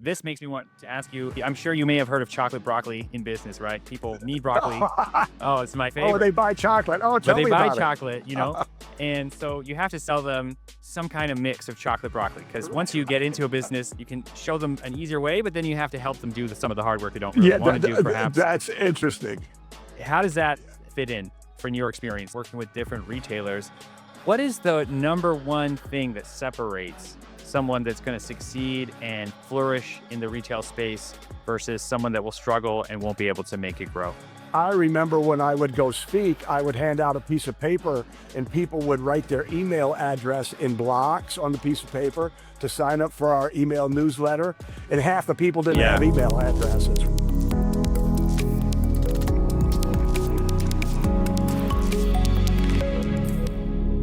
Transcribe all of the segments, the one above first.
this makes me want to ask you, I'm sure you may have heard of chocolate broccoli in business, right? People need broccoli. Oh, it's my Oh, favorite. they buy chocolate. Oh, But tell they me buy about chocolate, and so you have to sell them some kind of mix of chocolate broccoli. Because once you get into a business, you can show them an easier way, but then you have to help them do some of the hard work they don't it. really Yeah, want to do, perhaps. that's interesting. How does that fit in from your experience working with different retailers? What is the number one thing that separates someone that's going to succeed and flourish in the retail space versus someone that will struggle and won't be able to make it grow? I remember when I would go speak, I would hand out a piece of paper and people would write their email address in blocks on the piece of paper to sign up for our email newsletter. And half the people didn't have email addresses.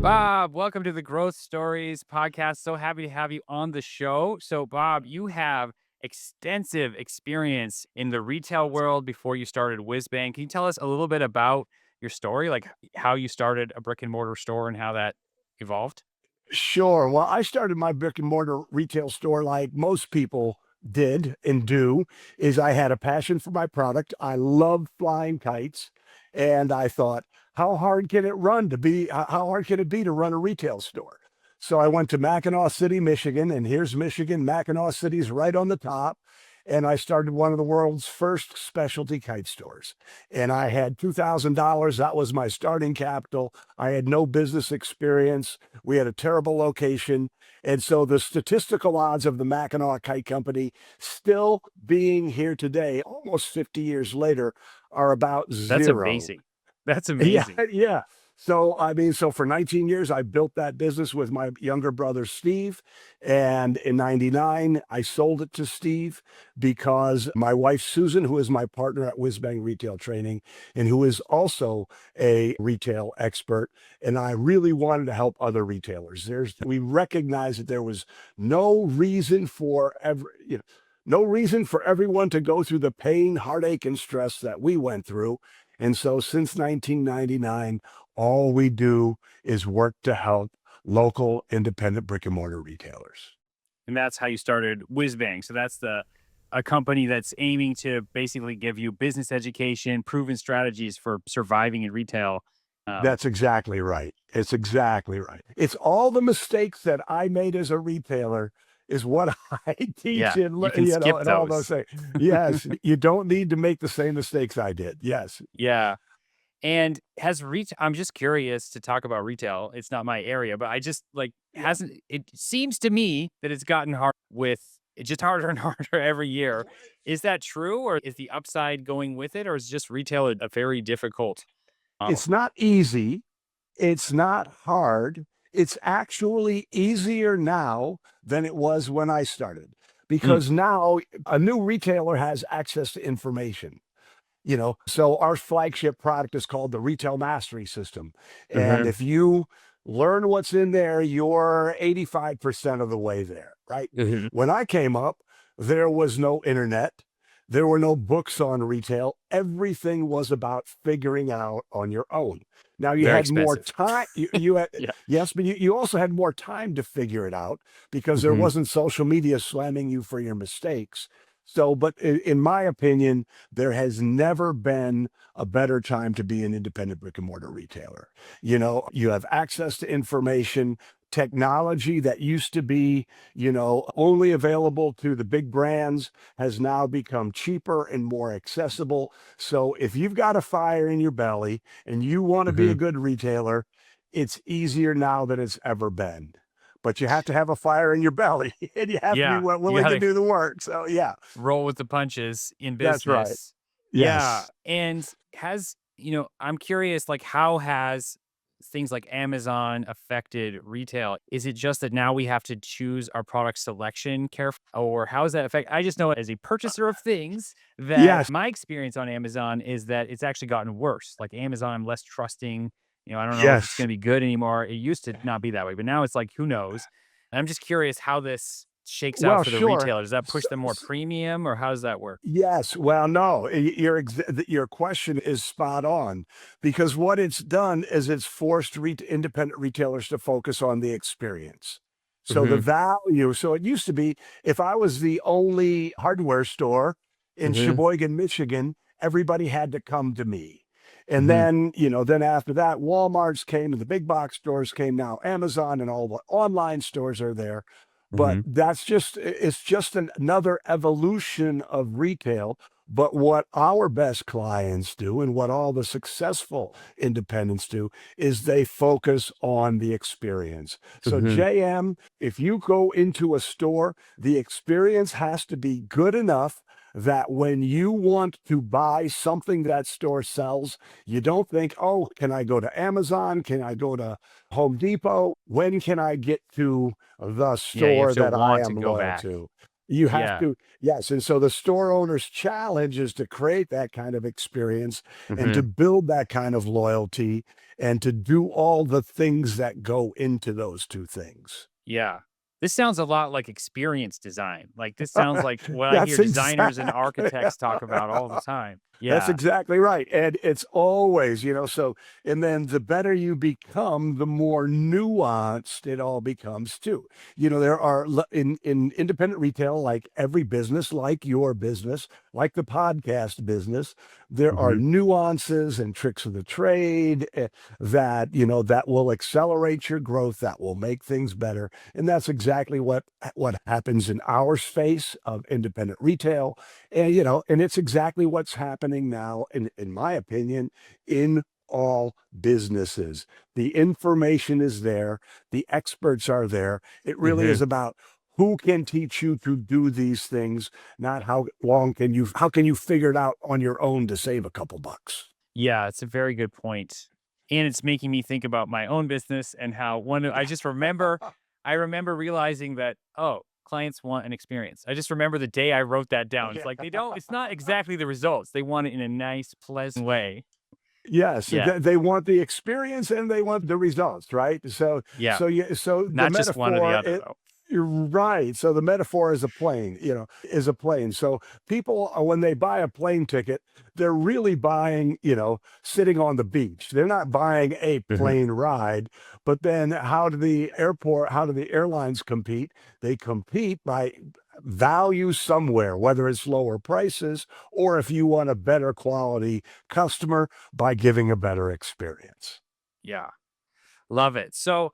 Bob, welcome to the Growth Stories podcast. So happy to have you on the show. So, Bob, you have extensive experience in the retail world before you started WhizBang. Can you tell us a little bit about your story, like how you started a brick and mortar store and how that evolved? Sure. Well, I started my brick and mortar retail store like most people did and do, is I had a passion for my product. I loved flying kites. And I thought, how hard can it how hard can it be to run a retail store? So I went to Mackinac City, Michigan, and here's Michigan. Mackinac City's right on the top. And I started one of the world's first specialty kite stores. And I had $2,000. That was my starting capital. I had no business experience. We had a terrible location. And so the statistical odds of the Mackinac Kite Company still being here today, almost 50 years later, are about That's zero. amazing. That's Yeah, amazing. yeah. So, I mean, so for 19 years, I built that business with my younger brother, Steve. And in 99, I sold it to Steve because my wife, Susan, who is my partner at WhizBang Retail Training and who is also a retail expert, and I really wanted to help other retailers. We recognized that there was no reason for no reason for everyone to go through the pain, heartache, and stress that we went through. And so since 1999, all we do is work to help local independent brick and mortar retailers. And that's how you started WhizBang. So that's a company that's aiming to basically give you business education, proven strategies for surviving in retail. That's exactly right. It's exactly right. It's all the mistakes that I made as a retailer is what I teach Yeah, in, you can skip and all those those. things. Yes, you don't need to make the same mistakes I did. Yes. Yeah. And has retail, I'm just curious to talk about retail. It's not my area, but I just like, Yeah. it seems to me that it's gotten hard it's just harder and harder every year. Is that true? Or is the upside going with it? Or is just retail a very difficult model? It's not easy. It's not hard. It's actually easier now than it was when I started Mm, because now a new retailer has access to information. So our flagship product is called the Retail Mastery System. And mhm, if you learn what's in there, you're 85% of the way there, right? mhm. When I came up, there was no internet. There were no books on retail. Everything was about figuring out on your own. Now you Very had more expensive. time. You had, Yeah. yes, but you also had more time to figure it out because there Mhm. wasn't social media slamming you for your mistakes. So, but in my opinion, there has never been a better time to be an independent brick and mortar retailer. You have access to information, technology that used to be, only available to the big brands has now become cheaper and more accessible. So if you've got a fire in your belly and you want to be a Mhm. good retailer, it's easier now than it's ever been. But you have to have a fire in your belly and you have to be Yeah. You willing got to to do the work. So yeah. roll with the punches in That's right. business. Yeah. Yes. And I'm curious, like, how has things like Amazon affected retail? Is it just that now we have to choose our product selection carefully, or how does that affect? I just know as a purchaser of things that Yes. my experience on Amazon is that it's actually gotten worse. Like Amazon, I'm less trusting. I don't know if it's Yes. going to be good anymore. It used to not be that way, but now it's like, who knows? And I'm just curious how this shakes out Well, for the sure. retailer. Does that push So, them more premium, or how does that work? yes. Well, no, your question is spot on because what it's done is it's forced independent retailers to focus on the experience. So the Mhm. value, so it used to be if I was the only hardware store in Mhm. Sheboygan, Michigan, everybody had to come to me. And Mhm. then, then after that, Walmart's came and the big box stores came. Now Amazon and all the online stores are there. But Mhm. it's just another evolution of retail. But what our best clients do and what all the successful independents do is they focus on the experience. So Mhm. JM, if you go into a store, the experience has to be good enough that when you want to buy something that store sells, you don't think, oh, can I go to Amazon? Can I go to Home Depot? When can I get to the Yeah, you have store to that I want to am go loyal back. to? You have Yeah. to, yes. And so the store owner's challenge is to create that kind of experience and to Mhm. build that kind of loyalty and to do all the things that go into those two things. Yeah. This sounds a lot like experience design. Like, this sounds like what I hear That's designers and exactly. architects talk about all the time. That's Yeah. exactly right. And it's always, so, and then the better you become, the more nuanced it all becomes too. There are in independent retail, like every business, like your business, like the podcast business, there are Mhm. nuances and tricks of the trade that will accelerate your growth, that will make things better. And that's exactly what happens in our space of independent retail. And it's exactly what's happening now, in my opinion, in all businesses. The information is there, the experts are there. It really is Mhm. about who can teach you to do these things, not how can you figure it out on your own to save a couple bucks. Yeah, it's a very good point. And it's making me think about my own business and how I just remember I remember realizing that, oh, clients want an experience. I just remember the day I wrote that down. It's Yeah. like it's not exactly the results. They want it in a nice, pleasant way. Yes, Yeah. they want the experience and they want the results, right? So Yeah. so the Not just one or the metaphor other though. you're right. So the metaphor is a plane, is a plane. So people, when they buy a plane ticket, they're really buying, sitting on the beach. They're not buying a Mhm. plane ride. But then how do the airlines compete? They compete by value somewhere, whether it's lower prices or if you want a better quality customer by giving a better experience. Yeah. Love it. So,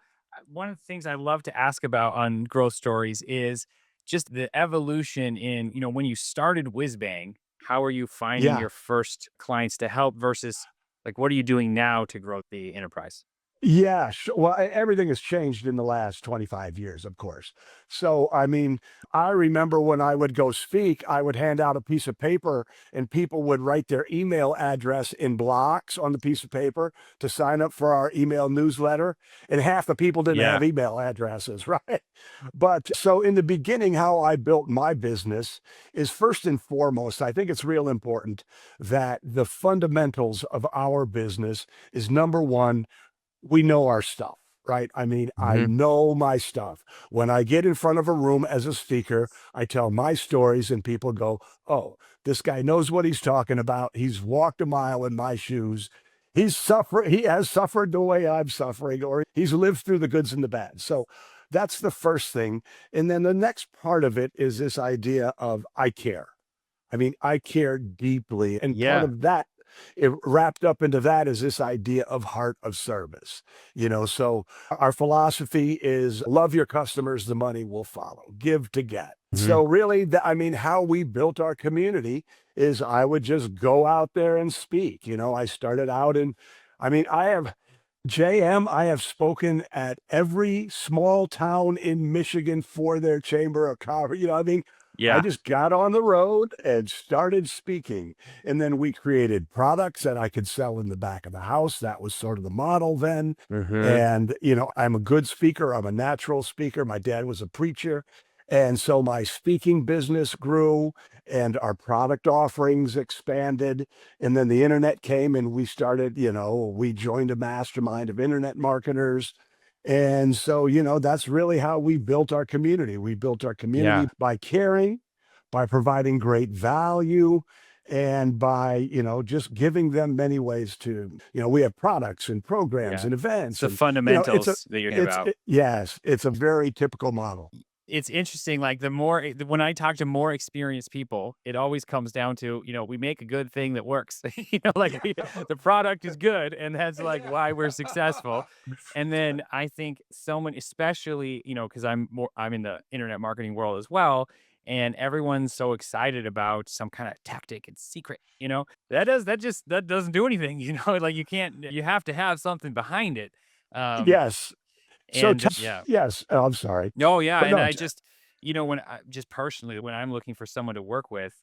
one of the things I love to ask about on growth stories is just the evolution in, when you started WhizBang, how are you finding Yeah. your first clients to help versus like what are you doing now to grow the enterprise? Yeah, well, everything has changed in the last 25 years, of course. So, I mean, I remember when I would go speak, I would hand out a piece of paper and people would write their email address in blocks on the piece of paper to sign up for our email newsletter. And half the people didn't Yeah. have email addresses, right? But so in the beginning, how I built my business is first and foremost, I think it's real important that the fundamentals of our business is number one, we know our stuff, right? I mean, I Hmm. know my stuff. When I get in front of a room as a speaker, I tell my stories and people go, oh, this guy knows what he's talking about. He's walked a mile in my shoes. He has suffered the way I'm suffering, or he's lived through the goods and the bad. So that's the first thing. And then the next part of it is this idea of I care. I mean, I care deeply. And part Yeah. of that, wrapped up into that is this idea of heart of service. So our philosophy is love your customers, the money will follow, give to get. Hmm. So really, I mean, how we built our community is I would just go out there and speak. I started out I mean, I have spoken at every small town in Michigan for their chamber of commerce. I mean, I Yeah. just got on the road and started speaking. And then we created products that I could sell in the back of the house. That was sort of the model then. Hmm. And, I'm a good speaker. I'm a natural speaker. My dad was a preacher. And so my speaking business grew and our product offerings expanded. And then the internet came and we joined a mastermind of internet marketers. And so, that's really how we built our community. We built our community Yeah. by caring, by providing great value, And by, just giving them many ways to, we have products and programs Yeah. and It's events the and, it's a, fundamentals that you're talking about. yes, it's a very typical model. It's interesting, like, when I talk to more experienced people, it always comes down to, we make a good thing that works. Like, the product is good, and that's, like, Yeah. why we're successful. And then I think so many, especially, because I'm in the internet marketing world as well, and everyone's so excited about some kinda tactic and secret, that doesn't do anything, like, you have to have something behind it. Um, Yes. So, yeah. yes. Oh, I'm sorry. Oh, yeah, But and no, I just when I just personally, when I'm looking for someone to work with,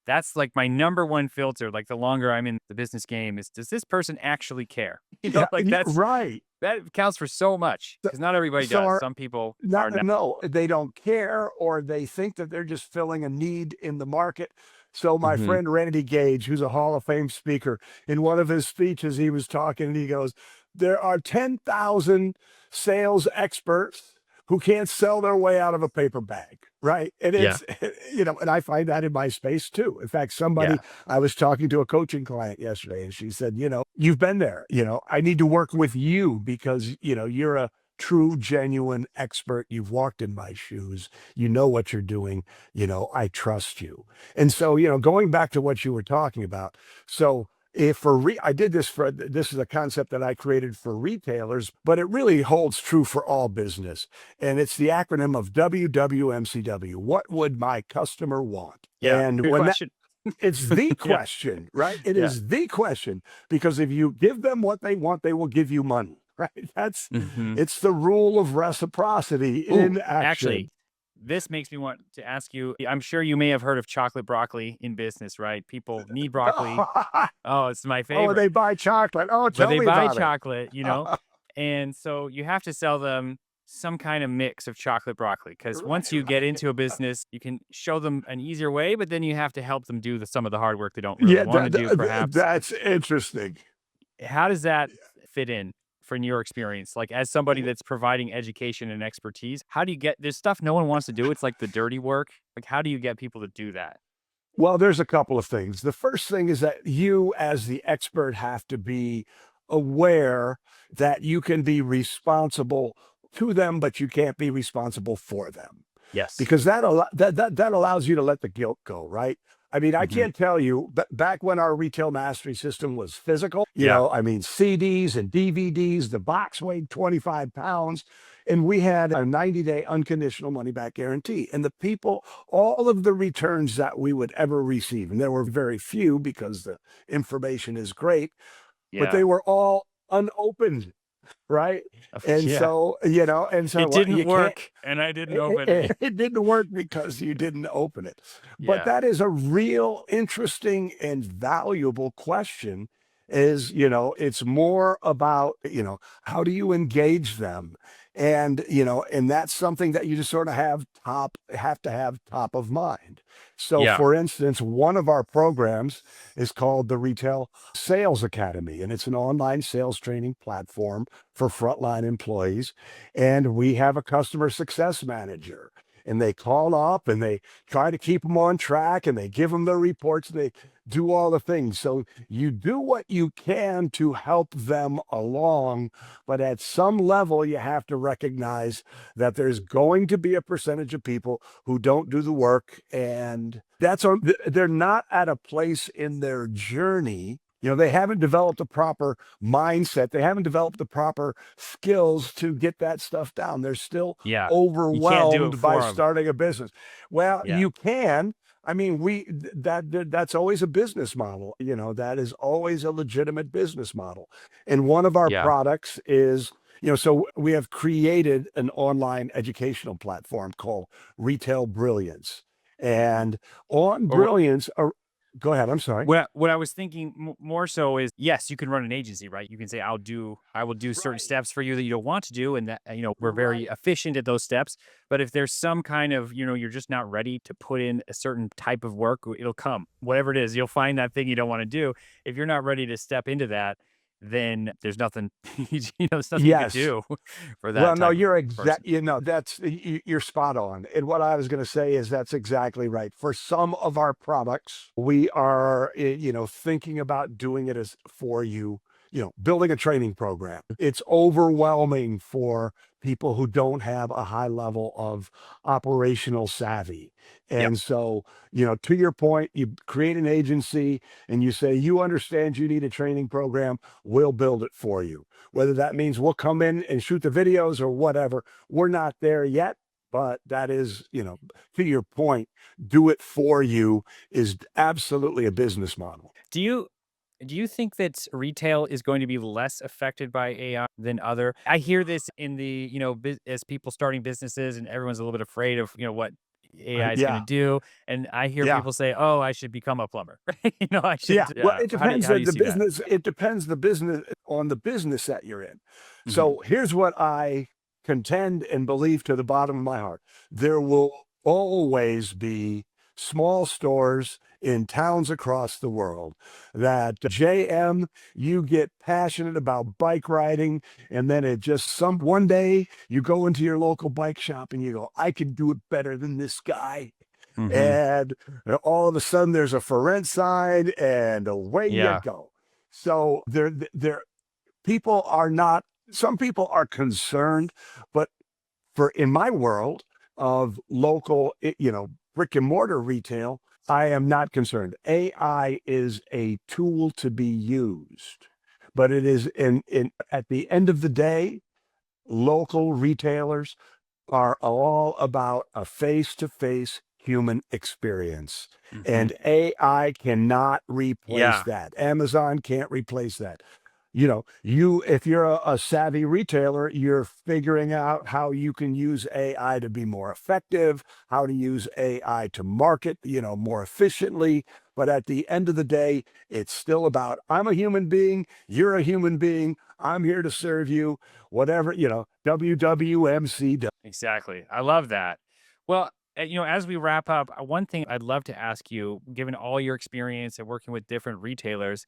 that's, like, my number one filter, like, the longer I'm in the business game is, does this person actually care? yeah, Like, right. that counts for so much So, because not everybody so does. our Some people not are not. no, they don't care, or they think that they're just filling a need in the market. So my Mhm. friend Randy Gage, who's a Hall of Fame speaker, in one of his speeches, he was talking and he goes, "There are 10,000 sales experts who can't sell their way out of a paper bag." Right. And Yeah, it's, and I find that in my space too. In fact, yeah, I was talking to a coaching client yesterday and she said, you've been there, I need to work with you because, you're a true, genuine expert. You've walked in my shoes. You know what you're doing. I trust you. And so, going back to what you were talking about. So, if I did this is a concept that I created for retailers, but it really holds true for all business. And it's the acronym of WWMCW. What would my customer want? yeah. And Good when that question. it's the Yeah, question, right? It yeah. is the question because if you give them what they want, they will give you money, right? Mhm. It's the rule of reciprocity Ooh, in actually, action. this makes me want to ask you, I'm sure you may have heard of chocolate broccoli in business, right? People need broccoli. Oh, it's my Oh, favorite. they buy chocolate. Oh, But tell they me buy about it. chocolate, and so you have to sell them some kind of mix of chocolate broccoli. Because Right, once you get right. into a business, you can show them an easier way, but then you have to help them do some of the hard work they don't really Yeah, wanna do perhaps. that's interesting. How does that fit in from your experience? Like, as somebody that's providing education and expertise, how do you get there's stuff no one wants to do, it's like the dirty work. Like, how do you get people to do that? Well, there's a couple of things. The first thing is that you, as the expert, have to be aware that you can be responsible to them, but you can't be responsible for them. Yes. Because that allows you to let the guilt go, right? I mean, I Mhm. can't tell you, but back when our retail mastery system was physical, Yeah. I mean, CDs and DVDs, the box weighed 25 pounds, and we had a 90-day unconditional money back guarantee. And the people, all of the returns that we would ever receive, and there were very few because the information is great, but Yeah. they were all unopened, right? And Yeah. so, It what didn't you can't, work, and I didn't open it. it didn't work because you didn't open it. But Yeah. that is a real interesting and valuable question is, it's more about, how do you engage them? And, and that's something that you just sort of have to have top of mind. So Yeah. for instance, one of our programs is called the Retail Sales Academy, and it's an online sales training platform for frontline employees. And we have a customer success manager. And they call up and they try to keep them on track and they give them the reports. And they do all the things. So you do what you can to help them along. But at some level, you have to recognize that there's going to be a percentage of people who don't do the work. And they're not at a place in their journey. They haven't developed a proper mindset. They haven't developed the proper skills to get that stuff down. They're still Yeah. You can't do it overwhelmed by for them. starting a business. Well, Yeah. you can. I mean, that's always a business model. That is always a legitimate business model. And one of our Yeah. products is, so we have created an online educational platform called Retail Brilliance. And on Or Brilliance, go ahead. I'm sorry. what I was thinking more so is, yes, you can run an agency, right? You can say, I will do certain Right. steps for you that you don't want to do, and that we're very Right. efficient at those steps. But if there's some kind of you're just not ready to put in a certain type of work, it'll come. Whatever it is, you'll find that thing you don't want to do. If you're not ready to step into that, then there's nothing, there's nothing you could Yes. do for Well, that no, type of you're person. that's you're spot on. And what I was going to say is that's exactly right. For some of our products, we are, thinking about doing it as for you, building a training program. It's overwhelming for people who don't have a high level of operational savvy. Yep. And so, to your point, you create an agency and you say, you understand you need a training program, we'll build it for you. Whether that means we'll come in and shoot the videos or whatever, we're not there yet. But that is, to your point, do it for you is absolutely a business model. Do you do you think that retail is going to be less affected by AI than other? I hear this in the, as people starting businesses and everyone's a little bit afraid of, what AI is going to Yeah. do. And I hear Yeah. people say, "Oh, I should become a plumber." I Yeah. should. Well, Yeah. it How do depends how do on you the see that? business. It depends the business on the business that you're in. Hmm. So here's what I contend and believe to the bottom of my heart. There will always be small stores in towns across the world that JM, you get passionate about bike riding, and then it just some one day you go into your local bike shop and you go, I can do it better than this guy. Hmm. And all of a sudden there's a for rent sign and away you Yeah. go. So there people are not some people are concerned, but for in my world of local, brick and mortar retail, I am not concerned. AI is a tool to be used, but it is in at the end of the day, local retailers are all about a face-to-face human experience. Hmm. And AI cannot replace Yeah. that. Amazon can't replace that. You if you're a savvy retailer, you're figuring out how you can use AI to be more effective, how to use AI to market, more efficiently. But at the end of the day, it's still about I'm a human being, you're a human being, I'm here to serve you, whatever, WWMCW. Exactly. I love that. Well, as we wrap up, one thing I'd love to ask you, given all your experience and working with different retailers,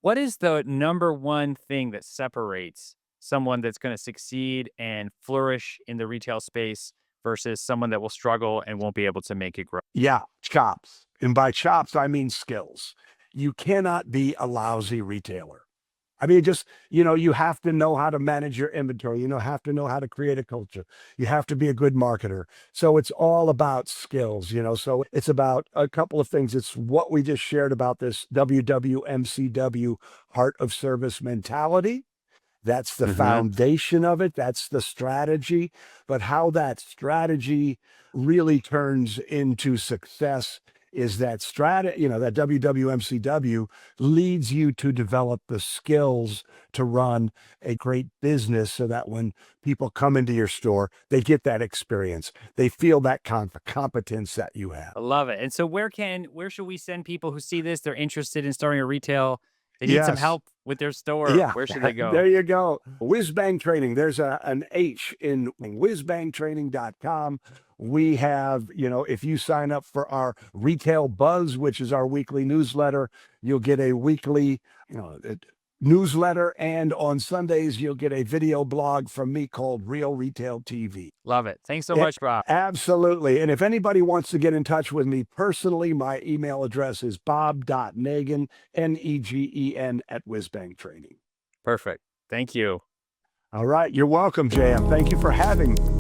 what is the number one thing that separates someone that's going to succeed and flourish in the retail space versus someone that will struggle and won't be able to make it grow? Yeah, chops. And by chops, I mean skills. You cannot be a lousy retailer. I mean, just, you have to know how to manage your inventory. Have to know how to create a culture. You have to be a good marketer. So it's all about skills, So it's about a couple of things. It's what we just shared about this WWMCW heart of service mentality. That's the Hmm. foundation of it. That's the strategy. But how that strategy really turns into success is that that WWMCW leads you to develop the skills to run a great business so that when people come into your store, they get that experience. They feel that competence that you have. I love it. And so where should we send people who see this? They're interested in starting a retail. They need some Yes. help with their store. Yeah, Where should they there go? you go. WhizBang Training. There's an H in whizbangtraining.com. We have, if you sign up for our Retail Buzz, which is our weekly newsletter, you'll get a weekly, newsletter. And on Sundays, you'll get a video blog from me called Real Retail TV. Love it. Thanks so Yeah, much, Bob. absolutely. And if anybody wants to get in touch with me personally, my email address is bob.negen, Negen at WhizBang Training. Perfect. Thank you. All right. You're welcome, JM. Thank you for having me.